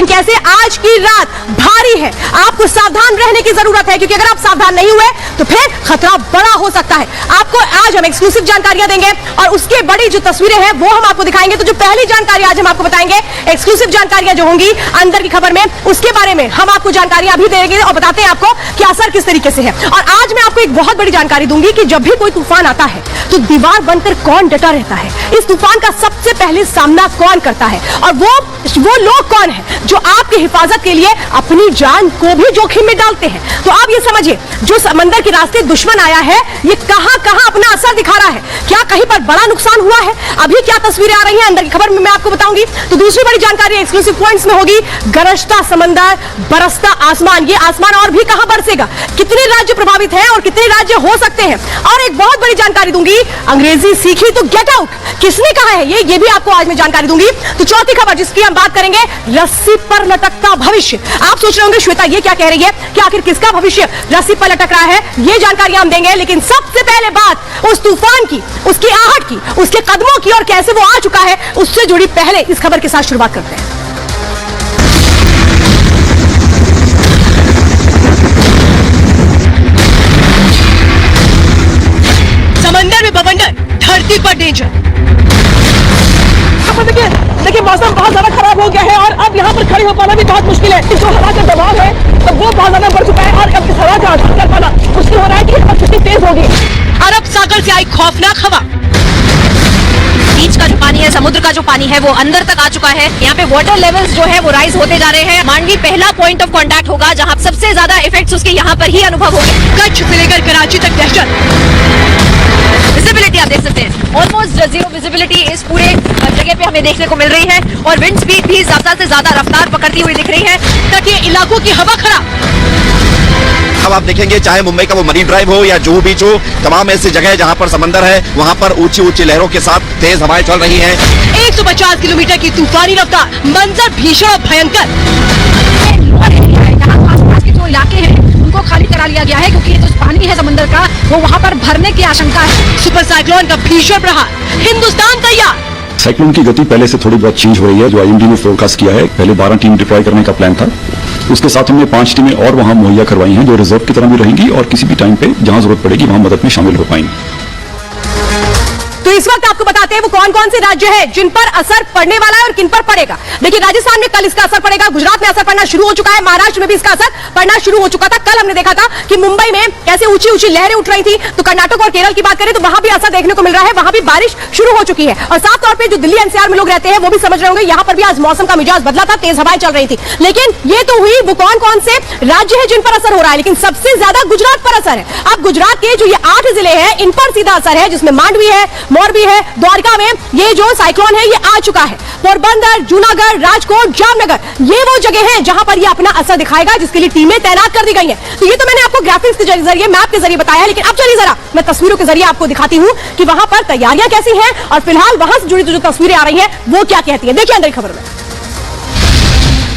कैसे आज की रात भारी है, आपको सावधान रहने की जरूरत है, क्योंकि अगर आप सावधान नहीं हुए तो फिर खतरा बड़ा हो सकता है। आपको आज हम एक्सक्लूसिव जानकारियां देंगे और उसके बड़ी जो तस्वीरें हैं वो हम आपको दिखाएंगे। तो जो पहली जानकारी आज हम आपको बताएंगे, एक्सक्लूसिव जानकारियां जो होंगी अंदर की खबर में, उसके बारे में हम आपको जानकारियां अभी देंगे और बताते हैं आपको कि असर किस तरीके से है। और आज मैं आपको एक बहुत बड़ी जानकारी दूंगी कि जब भी कोई तूफान आता है तो दीवार बनकर कौन डटा रहता है, इस तूफान का सबसे पहले सामना कौन करता है, और वो लोग कौन है जो आपकी हिफाजत के लिए अपनी जान को भी जोखिम में डालते हैं। तो आप ये समझिए, जो समंदर के रास्ते दुश्मन आया है ये कहां कहां अपना असर दिखा रहा है, क्या कहीं पर बड़ा नुकसान हुआ है, अभी क्या तस्वीरें आ रही हैं अंदर की खबर में मैं आपको बताऊंगी। तो दूसरी बड़ी जानकारी एक्सक्लूसिव पॉइंट्स में होगी, गरजता समंदर, बरसता आसमान, ये आसमान और भी कहां बरसेगा, कितने राज्य प्रभावित हैं और कितने राज्य हो सकते हैं। और एक बहुत बड़ी जानकारी दूंगी, अंग्रेजी सीखी तो गेट आउट, किसने कहा है ये भी आपको आज मैं जानकारी दूंगी। तो चौथी खबर जिसकी हम बात करेंगे, रस्सी पर लटकता भविष्य। आप सोच रहे होंगे श्वेता ये क्या कह रही है कि आखिर किसका भविष्य रस्सी पर लटक रहा है, ये जानकारी हम देंगे। लेकिन सबसे पहले बात उस तूफान की, उसकी आहट की, उसके कदमों की और कैसे वो आ चुका है, उससे जुड़ी पहले इस खबर के साथ शुरुआत करते हैं। समंदर में बवंडर, धरती पर डेंजर। देखिए मौसम बहुत ज्यादा खराब हो गया है और अब यहाँ पर खड़े हो पाना भी बहुत मुश्किल है। जो हवा का दबाव है तो वो बहुत ज्यादा बढ़ चुका है और अब इस हवा का आधार कर पाना मुश्किल हो रहा है कि हवा कितनी तेज होगी। अरब सागर से आई खौफनाक हवा, बीच का जो पानी है, समुद्र का जो पानी है वो अंदर तक आ चुका है। यहाँ पे वाटर लेवल्स जो है वो राइज होते जा रहे हैं। मांडवी पहला पॉइंट ऑफ कांटेक्ट होगा जहाँ सबसे ज्यादा इफेक्ट्स उसके यहाँ पर ही अनुभव होंगे। कच्छ से लेकर कराची तक दहशत। विजिबिलिटी आप देख सकते हैं, ऑलमोस्ट जीरो विजिबिलिटी इस पूरे जगह पे हमें देखने को मिल रही है और विंड स्पीड भी ज्यादा से ज्यादा रफ्तार पकड़ती हुई दिख रही है। तटीय इलाकों की हवा खराब। अब आप देखेंगे चाहे मुंबई का वो मरीन ड्राइव हो या जुहू बीच हो, तमाम ऐसी जगह जहां पर समंदर है वहां पर ऊंची ऊंची लहरों के साथ तेज हवाएं चल रही हैं। 150 किलोमीटर की तूफानी रफ्तार, मंजर भीषण और भयंकर। आसपास के जो इलाके हैं उनको खाली करा लिया गया है क्योंकि जो पानी है समंदर का वो वहाँ पर भरने की आशंका है। सुपर साइक्लोन का भीषण प्रहार, हिंदुस्तान तैयार। साइक्लोन की गति पहले से थोड़ी बहुत चेंज हो रही है, जो आईएमडी ने फोरकास्ट किया है। पहले 12 टीम डिप्लॉय करने का प्लान था, उसके साथ हमने 5 टीमें और वहां मुहैया करवाई हैं जो रिजर्व की तरह भी रहेंगी और किसी भी टाइम पे जहां जरूरत पड़ेगी वहां मदद में शामिल हो पाएंगी। तो इस वक्त आपको बताते हैं वो कौन कौन से राज्य हैं जिन पर असर पड़ने वाला है और किन पर पड़ेगा। देखिए राजस्थान में कल इसका असर पड़ेगा, गुजरात में असर पड़ना शुरू हो चुका है, महाराष्ट्र में भी इसका असर पड़ना शुरू हो चुका था। कल हमने देखा था कि मुंबई में कैसे ऊंची ऊंची लहरें उठ रही थी। तो कर्नाटक और केरल की बात करें तो वहां भी असर देखने को मिल रहा है, वहां भी बारिश शुरू हो चुकी है। और साफ तौर पर जो दिल्ली एनसीआर में लोग रहते हैं वो भी समझ रहे होंगे यहाँ पर भी आज मौसम का मिजाज बदला था, तेज हवाएं चल रही थी। लेकिन ये तो हुई वो कौन कौन से राज्य है जिन पर असर हो रहा है, लेकिन सबसे ज्यादा गुजरात पर असर है। अब गुजरात के जो ये 8 जिले हैं इन पर सीधा असर है, जिसमें मांडवी है, मोरबी है, द्वारका में ये जो साइक्लोन है ये आ चुका है। पोरबंदर, जूनागढ़, राजकोट, जामनगर ये वो जगह हैं जहां पर ये अपना असर दिखाएगा, जिसके लिए टीमें तैनात कर दी गई हैं। तो ये तो मैंने आपको ग्राफिक्स के जरिए, मैप के जरिए बताया है, लेकिन अब चलिए जरा मैं तस्वीरों के जरिए आपको दिखाती हूं कि वहां पर तैयारियां कैसी हैं और फिलहाल वहां से जुड़ी जो तस्वीरें आ रही हैं वो क्या कहती है। देखिए अंदर की खबर में।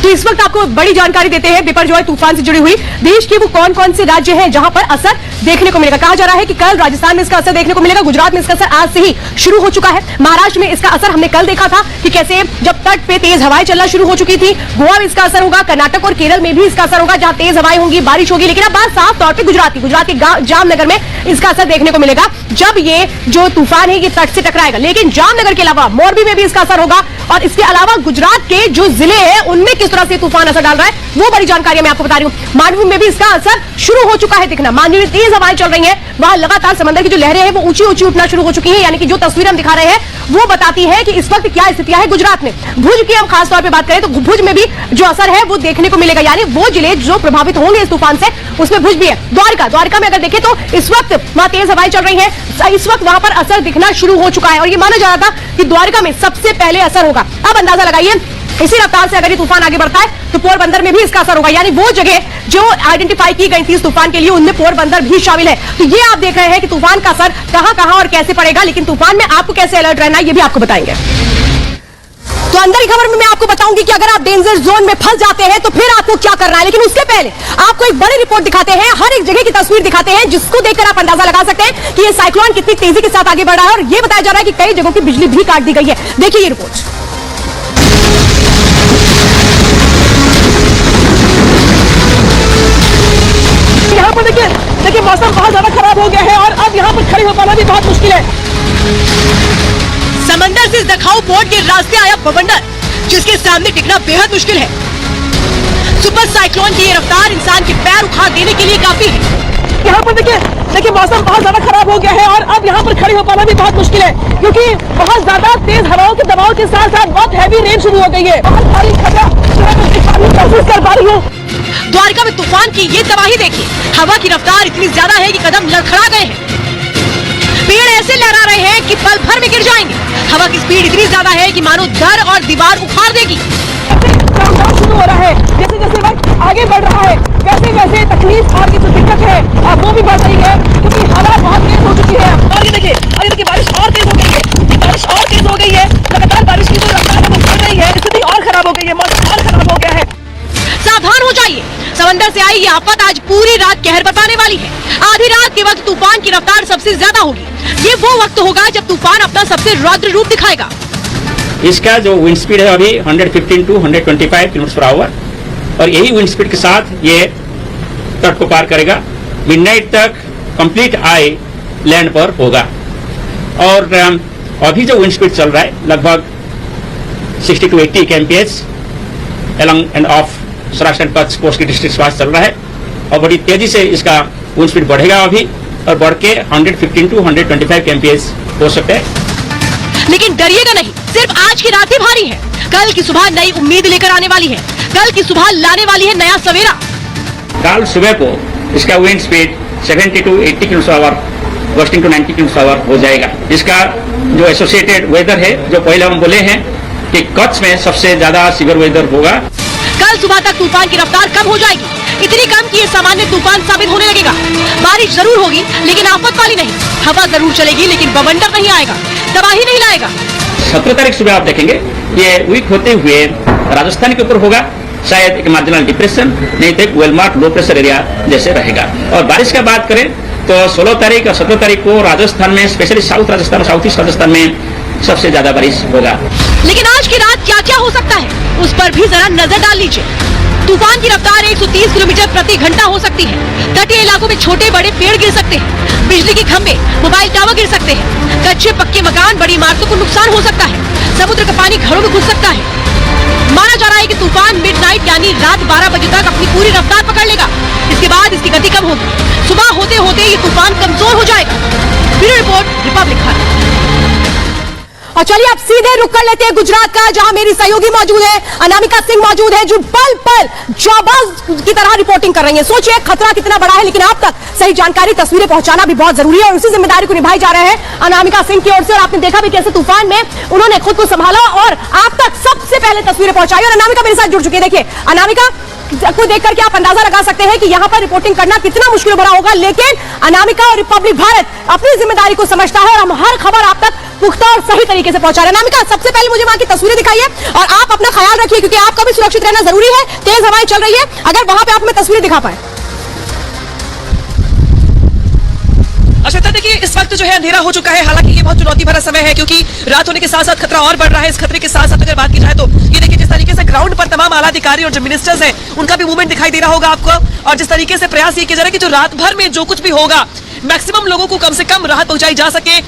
तो इस वक्त आपको बड़ी जानकारी देते हैं बिपरजॉय तूफान से जुड़ी हुई, देश के वो कौन कौन से राज्य हैं जहां पर असर देखने को मिलेगा। कहा जा रहा है कि कल राजस्थान में इसका असर देखने को मिलेगा, गुजरात में इसका असर आज से ही शुरू हो चुका है, महाराष्ट्र में इसका असर हमने कल देखा था कि कैसे जब तट पे तेज हवाएं चलना शुरू हो चुकी थी। गोवा में इसका असर होगा, कर्नाटक और केरल में भी इसका असर होगा जहां तेज हवाएं होंगी, बारिश होगी। लेकिन अब बात साफ तौर पर गुजरात के जामनगर में इसका असर देखने को मिलेगा जब ये जो तूफान है ये तट से टकराएगा। लेकिन जामनगर के अलावा मोरबी में भी इसका असर होगा और इसके अलावा गुजरात के जो जिले हैं उनमें किस तरह से तूफान असर डाल रहा है वो बड़ी जानकारी मैं आपको बता रही हूँ। मांडवी में भी इसका असर शुरू हो चुका है दिखना, मांडवी में तेज हवाएं चल रही हैं, वहां लगातार समंदर की जो लहरें हैं वो ऊंची ऊंची उठना शुरू हो चुकी हैं। यानी कि जो तस्वीर हम दिखा रहे हैं वो बताती है कि इस वक्त क्या स्थितियां है गुजरात में। भुज की हम खासतौर पर बात करें तो भुज में भी जो असर है वो देखने को मिलेगा, यानी वो जिले जो प्रभावित होंगे इस तूफान से उसमें भुज भी है। द्वारका में अगर देखें तो इस वक्त वहां तेज हवाएं चल रही है, इस वक्त वहां पर असर दिखना शुरू हो चुका है और ये माना जा रहा था कि द्वारका में सबसे पहले असर होगा। अब अंदाजा लगाइए इसी रफ्तार से अगर ये तूफान आगे बढ़ता है तो पोरबंदर में भी इसका असर होगा, यानी वो जगह जो आइडेंटिफाई की गई थी इस तूफान के लिए उनमें पोरबंदर भी शामिल है। तो ये आप देख रहे हैं कि तूफान का असर कहां और कैसे पड़ेगा, लेकिन तूफान में आपको कैसे अलर्ट रहना है ये भी आपको बताएंगे। तो अंदर की खबर में मैं आपको बताऊंगी कि अगर आप डेंजर जोन में फंस जाते हैं तो फिर आपको क्या करना है, लेकिन उसके पहले आपको एक बड़ी रिपोर्ट दिखाते हैं, हर एक जगह की तस्वीर दिखाते हैं जिसको देखकर आप अंदाजा लगा सकते हैं कि ये साइक्लोन कितनी तेजी के साथ आगे बढ़ रहा है। और ये बताया जा रहा है कि कई जगहों की बिजली भी काट दी गई है। देखिए ये रिपोर्ट। पर देखिए मौसम बहुत ज्यादा खराब हो गया है और अब यहाँ पर खड़े हो पाना भी बहुत मुश्किल है। समंदर से दखाऊ पोर्ट के रास्ते आया बवंडर, जिसके सामने टिकना बेहद मुश्किल है। सुपर साइक्लोन की ये रफ्तार इंसान के पैर उखाड़ देने के लिए काफी है। यहाँ पर देखिए मौसम बहुत ज्यादा खराब हो गया है और अब यहाँ पर खड़े हो पाना भी बहुत मुश्किल है, क्योंकि बहुत ज्यादा तेज हवाओं के दबाव के साथ साथ बहुत हैवी रेन शुरू हो गई है। बहुत भारी खतरा महसूस कर पा रही हूँ। द्वारका में तूफान की ये तबाही देखिए, हवा की रफ्तार इतनी ज्यादा है कि कदम लड़खड़ा गए हैं। पेड़ ऐसे लहरा रहे हैं कि पल भर में गिर जाएंगे। हवा की स्पीड इतनी ज्यादा है कि मानो दर और दीवार उखाड़ देगी। शुरू हो रहा है, जैसे जैसे वक्त आगे बढ़ रहा है वैसे वैसे तकलीफ और की जो दिक्कत है वो भी बढ़ रही है, क्योंकि हवा बहुत तेज हो चुकी है। और ये देखिए बारिश और तेज हो गई है, बारिश और तेज हो गई है। लगातार बारिश की जो रफ्तार है वो बढ़ रही है, स्थिति और खराब हो गई है, मौसम और खराब हो गया है। सावधान हो जाइए, समंदर से आई ये आफत आज पूरी रात कहर बरपाने वाली है। आधी रात के वक्त तूफान की रफ्तार सबसे ज्यादा होगी। ये वो वक्त होगा जब तूफान अपना सबसे रौद्र रूप दिखाएगा। इसका जो विंड स्पीड है अभी 115 टू 125 किलोमीटर/आवर और यही विंड स्पीड के साथ ये तट को पार करेगा। मिडनाइट तक कंप्लीट आई लैंड पर होगा। और अभी जो विंड स्पीड चल रहा है लगभग 60 to 80 kmph along and off Saurashtra and Kutch coast की डिस्ट्रिक्ट के पास चल रहा है और बड़ी तेजी से इसका विंड स्पीड बढ़ेगा अभी और बढ़ के 115 to 125 kmph हो सकता है। लेकिन डरिएगा नहीं, सिर्फ आज की रात ही भारी है। कल की सुबह नई उम्मीद लेकर आने वाली है। कल की सुबह लाने वाली है नया सवेरा। कल सुबह को इसका wind speed 70 to 80 kilometre per hour gusting to 90 kilometre per hour हो जाएगा। इसका जो एसोसिएटेड वेदर है, जो पहले हम बोले हैं कि कच्छ में सबसे ज्यादा सीवियर वेदर होगा। कल सुबह तक तूफान की रफ्तार कम हो जाएगी, इतनी कम कि ये सामान्य तूफान साबित होने लगेगा। बारिश जरूर होगी लेकिन आफत वाली नहीं। हवा जरूर चलेगी लेकिन बवंडर नहीं आएगा, तबाही नहीं लाएगा। 17 तारीख सुबह आप देखेंगे ये वीक होते हुए राजस्थान के ऊपर होगा, शायद एक मार्जिनल डिप्रेशन, नहीं तो एक well mark low pressure area जैसे रहेगा। और बारिश की बात करें तो 16 तारीख और 17 तारीख को राजस्थान में, स्पेशली साउथ राजस्थान और साउथ ईस्ट राजस्थान में सबसे ज्यादा बारिश होगा। लेकिन आज की रात क्या क्या हो सकता है उस पर भी जरा नजर डाल लीजिए। तूफान की रफ्तार 130 किलोमीटर प्रति घंटा हो सकती है। तटीय इलाकों में छोटे बड़े पेड़ गिर सकते हैं, बिजली के खंभे, मोबाइल टावर गिर सकते हैं, कच्चे पक्के मकान, बड़ी इमारतों को नुकसान हो सकता है, समुद्र का पानी घरों में घुस सकता है। माना जा रहा है कि तूफान मिडनाइट यानी रात 12 बजे तक अपनी पूरी रफ्तार पकड़ लेगा। इसके बाद इसकी गति कम होगी। सुबह होते होते ये तूफान कमजोर हो जाएगा। ब्यूरो रिपोर्ट, रिपब्लिक खबर। और चलिए अब सीधे रुक कर लेते हैं गुजरात का, जहां मेरी सहयोगी मौजूद है, अनामिका सिंह मौजूद है, जो पल पल जाबाज की तरह रिपोर्टिंग कर रही है। सोचिए खतरा कितना बड़ा है, लेकिन आप तक सही जानकारी, तस्वीरें पहुंचाना भी बहुत जरूरी है और उसी जिम्मेदारी को निभाई जा रहे हैं अनामिका सिंह की ओर से। और आपने देखा भी कैसे तूफान में उन्होंने खुद को संभाला और आप तक सबसे पहले तस्वीरें पहुंचाई। और अनामिका मेरे साथ जुड़ चुकी है। देखिए अनामिका को देख करके आप अंदाजा लगा सकते हैं कि यहाँ पर रिपोर्टिंग करना कितना मुश्किल भरा होगा, लेकिन अनामिका और रिपब्लिक भारत अपनी जिम्मेदारी को समझता है और हम हर खबर आप तक पुख्ता और सही तरीके से पहुंचा रहे हैं। अनामिका, सबसे पहले मुझे वहां की तस्वीरें दिखाइए और आप अपना ख्याल रखिए, क्योंकि आपका भी सुरक्षित रहना जरूरी है। तेज हवाएं चल रही है, अगर वहां पे आप हमें तस्वीरें दिखा पाए। अच्छा, देखिए इस वक्त जो है अंधेरा हो चुका है। हालांकि ये बहुत चुनौती भरा समय है, क्योंकि रात होने के साथ साथ खतरा और बढ़ रहा है। इस खतरे के साथ साथ अगर बात की जाए तो ये देखिए जिस तरीके से ग्राउंड पर तमाम आला अधिकारी और जो मिनिस्टर्स हैं उनका भी मूवमेंट दिखाई दे रहा होगा आपको। और जिस तरीके से प्रयास ये किया जा रहा है कि जो रात भर में जो कुछ भी होगा मैक्सिमम लोगों को कम से कम राहत पहुंचाई जा सके।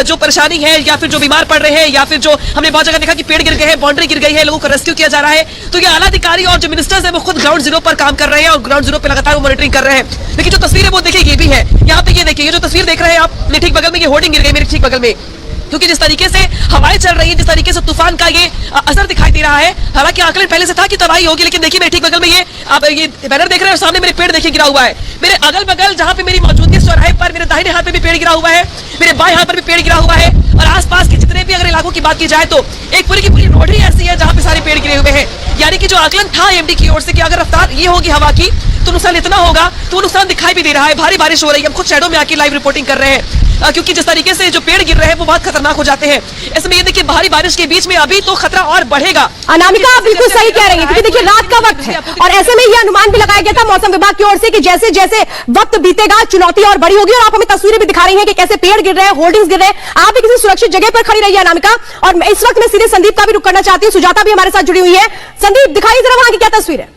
जो परेशानी है या फिर जो बीमार पड़ रहे हैं या फिर जो हमने बहुत जगह देखा कि पेड़ गिर गए हैं, बाउंड्री गिर गई है, लोगों को रेस्क्यू किया जा रहा है। तो ये आला अधिकारी और जो मिनिस्टर्स हैं वो खुद ग्राउंड जीरो पर काम कर रहे हैं और ग्राउंड जीरो पे लगातार मॉनिटरिंग कर रहे हैं। लेकिन जो तस्वीर है वो देखिए ये भी है। यहाँ पे ये देखिए, ये जो तस्वीर देख रहे हैं आप, मेरे ठीक बगल में ये होर्डिंग गिर गई, मेरे ठीक बगल में, क्योंकि जिस तरीके से हवाएं चल रही हैं, जिस तरीके से तूफान का ये असर दिखाई दे रहा है। हालांकि आकलन पहले से था कि तबाही होगी, लेकिन देखिए मेरे ठीक बगल में ये आप ये बैनर देख रहे हैं और सामने मेरे पेड़ देखिए गिरा हुआ है। मेरे अगल बगल जहां पे मेरी मौजूदगी चौराहे पर मेरे दाहिने हाथ पे भी पेड़ गिरा हुआ है, मेरे बाएं हाथ पर भी पेड़ गिरा हुआ है। और आसपास के जितने भी अगर इलाकों की बात की जाए तो एक पूरी की पूरी रोड ही ऐसी है जहां पे सारे पेड़ गिरे हुए हैं। यानी कि जो आकलन था एमडी की ओर से कि अगर रफ्तार ये होगी हवा की तो नुकसान इतना होगा, तो वो नुकसान दिखाई भी दे रहा है। भारी बारिश हो रही है, हम खुद शहरों में आके लाइव रिपोर्टिंग कर रहे हैं, क्योंकि जिस तरीके से जो पेड़ गिर रहे हैं वो बहुत खतरनाक हो जाते हैं। ऐसे में ये देखिए भारी बारिश के बीच में अभी तो खतरा और बढ़ेगा। अनामिका, आप बिल्कुल सही कह रही हैं, क्योंकि देखिए रात का वक्त है और ऐसे में ये अनुमान भी लगाया गया था मौसम विभाग की ओर से कि जैसे जैसे वक्त बीतेगा चुनौती और बड़ी होगी। और आप हमें तस्वीरें भी दिखा रही हैं कि कैसे पेड़ गिर रहे हैं, होर्डिंग्स गिर रहे हैं। आप भी किसी सुरक्षित जगह पर खड़ी रही है अनामिका। और इस वक्त मैं सीधे संदीप का भी रुख करना चाहती हूँ, सुजाता भी हमारे साथ जुड़ी हुई है। संदीप, दिखाइए जरा वहां की क्या तस्वीर है।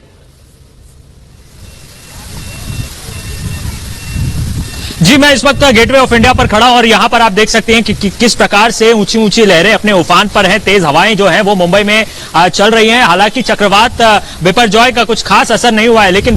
जी, मैं इस वक्त गेटवे ऑफ इंडिया पर खड़ा हूं और यहां पर आप देख सकते हैं कि किस प्रकार से ऊंची ऊंची लहरें अपने उफान पर हैं। तेज हवाएं जो हैं वो मुंबई में चल रही हैं। हालांकि चक्रवात बिपरजॉय का कुछ खास असर नहीं हुआ है, लेकिन